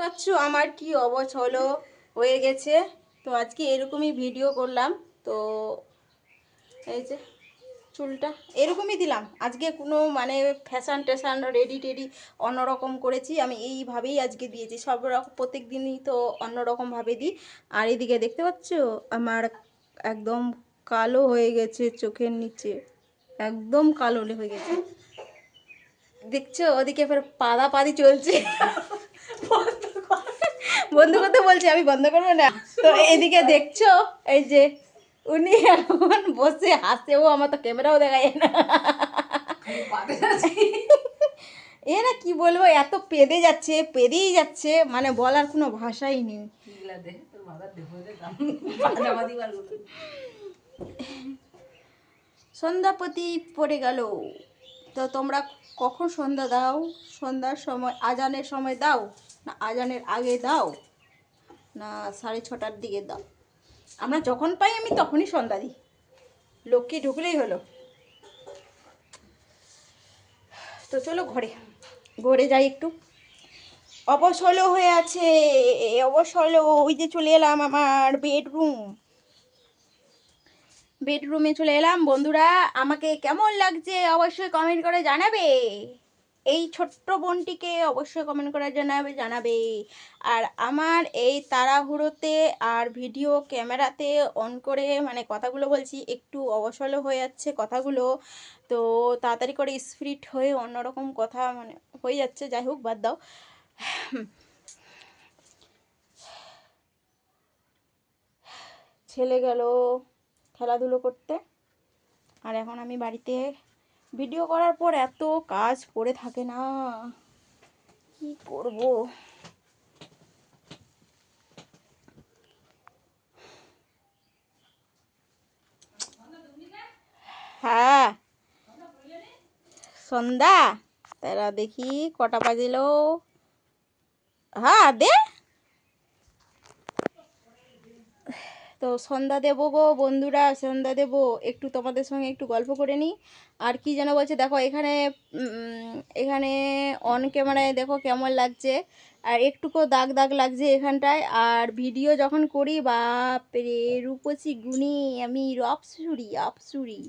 পাচ্ছ আমার কি অবস্থা হয়ে গেছে। তো আজকে এরকমই ভিডিও করলাম। তো এই যে চুলটা এরকমই দিলাম আজকে, কোনো মানে ফ্যাশন ট্যাশন রেডি টেডি অন্যরকম করেছি আমি, এইভাবেই আজকে দিয়েছি। সব রকম প্রত্যেক দিনই তো অন্যরকমভাবে দিই। আর এদিকে দেখতে পাচ্ছ আমার একদম কালো হয়ে গেছে, চোখের নিচে একদম কালো হয়ে গেছে দেখছো। ওদিকে ফের পাদাপাদি চলছে। বন্ধ করতে বলছি, আমি বন্ধ করবো না। তো এদিকে দেখছো এই যে উনি এখন বসে হাসছে, ও আমার তো ক্যামেরাও দেখা যায় না। এ না কি বলবো, এত পেদে যাচ্ছে, পেদেই যাচ্ছে, মানে বলার কোনো ভাষাই নেই। সন্ধ্যাপতি পড়ে গেল। তো তোমরা কখন সন্ধ্যা দাও? সন্ধ্যার সময় আজানের সময় দাও, না আজানের আগে দাও, না 6:30টার দিকে দাও? আমরা যখন পাই আমি তখনই সন্ধ্যা দিই, লক্ষ্মী ঢুকলেই হলো। তো চলো ঘরে ঘরে যাই একটু। অবসল হয়ে আছে, অবসল। ওই যে চলে এলাম আমার বেডরুমে চলে এলাম। বন্ধুরা আমাকে কেমন লাগছে অবশ্যই কমেন্ট করে জানাবে। এই ছোট্ট বোনটিকে অবশ্যই কমেন্ট করে জানাবে। আর আমার এই তাড়াহুড়োতে আর ভিডিও ক্যামেরাতে অন করে মানে কথাগুলো বলছি, একটু অবসল হয়ে যাচ্ছে কথাগুলো। তো তাড়াতাড়ি করে স্পিরিট হয়ে অন্যরকম কথা মানে হয়ে যাচ্ছে। যাই হোক, বাদ দাও। ছেলে গেল খেলাধুলো করতে, আর এখন আমি বাড়িতে ভিডিও করার পর এত কাজ পড়ে থাকে না, কি করব। হ্যাঁ, সন্ধ্যা তারা দেখি কটা বাজিল। হ্যাঁ দে। তো সন্ধ্যা দেবো গো বন্ধুরা, সন্ধ্যা দেবো। একটু তোমাদের সঙ্গে একটু গল্প করে নিই। আর কি যেন বলছে দেখো, এখানে এখানে অন ক্যামেরায় দেখো কেমন লাগছে, আর একটুকু দাগ দাগ লাগছে এখানটায়। আর ভিডিও যখন করি বাপরে রূপসী গুণী আমি, অপসুরি অপসুরি।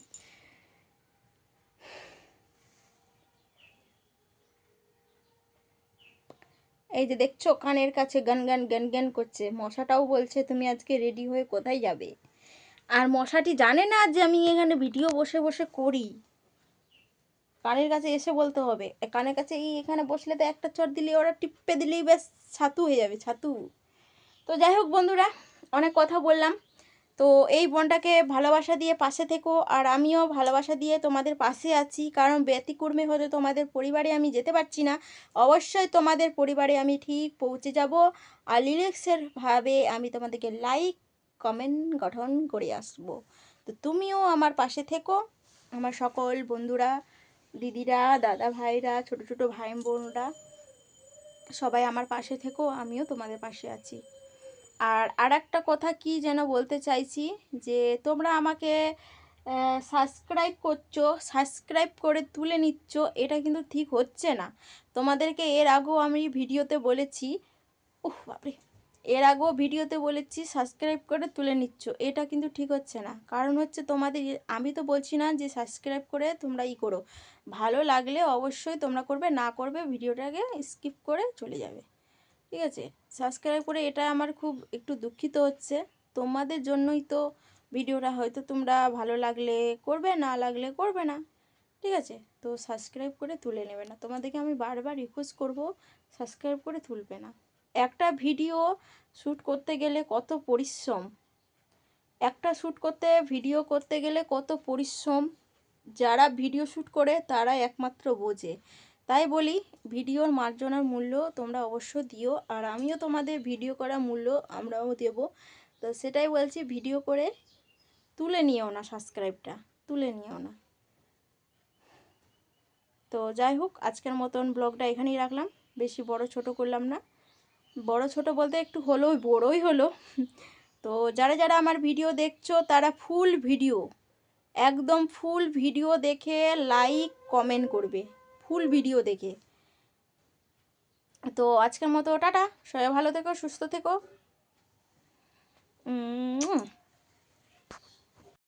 এই যে দেখছো কানের কাছে গান গান গান গান করছে, মশাটাও বলছে তুমি আজকে রেডি হয়ে কোথায় যাবে। আর মশাটি জানে না যে আমি এখানে ভিডিও বসে বসে করি। কানের কাছে এসে বলতে হবে, কানের কাছে এই এখানে বসলে তো একটা চট দিলে ওরা টিপ্পে দিলেই ব্যাস ছাতু হয়ে যাবে, ছাতু। তো যাই হোক বন্ধুরা, অনেক কথা বললাম। তো এই বোনটাকে ভালোবাসা দিয়ে পাশে থেকো, আর আমিও ভালোবাসা দিয়ে তোমাদের পাশে আছি। কারণ ব্যতিক্রমে হতে তোমাদের পরিবারে আমি যেতে পারছি না, অবশ্যই তোমাদের পরিবারে আমি ঠিক পৌঁছে যাব। আর লিরিক্সের ভাবে আমি তোমাদেরকে লাইক কমেন্ট গঠন করে আসবো। তো তুমিও আমার পাশে থেকো, আমার সকল বন্ধুরা, দিদিরা, দাদা ভাইরা, ছোট ছোট ভাই বোনরা, সবাই আমার পাশে থেকো, আমিও তোমাদের পাশে আছি। আর একটা কথা কি যেন বলতে চাইছি, যে তোমরা আমাকে সাবস্ক্রাইব করছো, সাবস্ক্রাইব করে তুলে নিচ্ছ, এটা কিন্তু ঠিক হচ্ছে না। তোমাদেরকে এর আগেও আমি ভিডিওতে বলেছি, বাপরে, এর আগেও ভিডিওতে বলেছি সাবস্ক্রাইব করে তুলে নিচ্ছ, এটা কিন্তু ঠিক হচ্ছে না। কারণ হচ্ছে তোমাদের, আমি তো বলছি না যে সাবস্ক্রাইব করে তোমরা করো, ভালো লাগলে অবশ্যই তোমরা করবে, না করবে ভিডিওটাকে স্কিপ করে চলে যাবে, ঠিক আছে। সাবস্ক্রাইব করে এটা আমার খুব একটু দুঃখিত হচ্ছে। তোমাদের জন্যই তো ভিডিওটা, হয়তো তোমরা ভালো লাগলে করবে, না লাগলে করবে না, ঠিক আছে। তো সাবস্ক্রাইব করে তুলে নেবে না, তোমাদেরকে আমি বারবার রিকোয়েস্ট করব, সাবস্ক্রাইব করে তুলবে না। একটা ভিডিও শ্যুট করতে গেলে কত পরিশ্রম, একটা ভিডিও করতে গেলে কত পরিশ্রম, যারা ভিডিও শ্যুট করে তারা একমাত্র বোঝে। তাই বলি, ভিডিওর মার্জনার মূল্য তোমরা অবশ্য দিও, আর আমিও তোমাদের ভিডিও করা মূল্য আমরাও দেবো। তো সেটাই বলছি, ভিডিও করে তুলে নিও না, সাবস্ক্রাইবটা তুলে নিও না। তো যাই হোক, আজকের মতন ব্লগটা এখানেই রাখলাম, বেশি বড় ছোট করলাম না। বড় ছোট বলতে একটু হলো, বড়ই হলো। তো যারা যারা আমার ভিডিও দেখছো তারা ফুল ভিডিও, একদম ফুল ভিডিও দেখে লাইক কমেন্ট করবে, ফুল ভিডিও দেখে। তো আজকের মতো টাটা, সবাই ভালো থেকো, সুস্থ থেকো।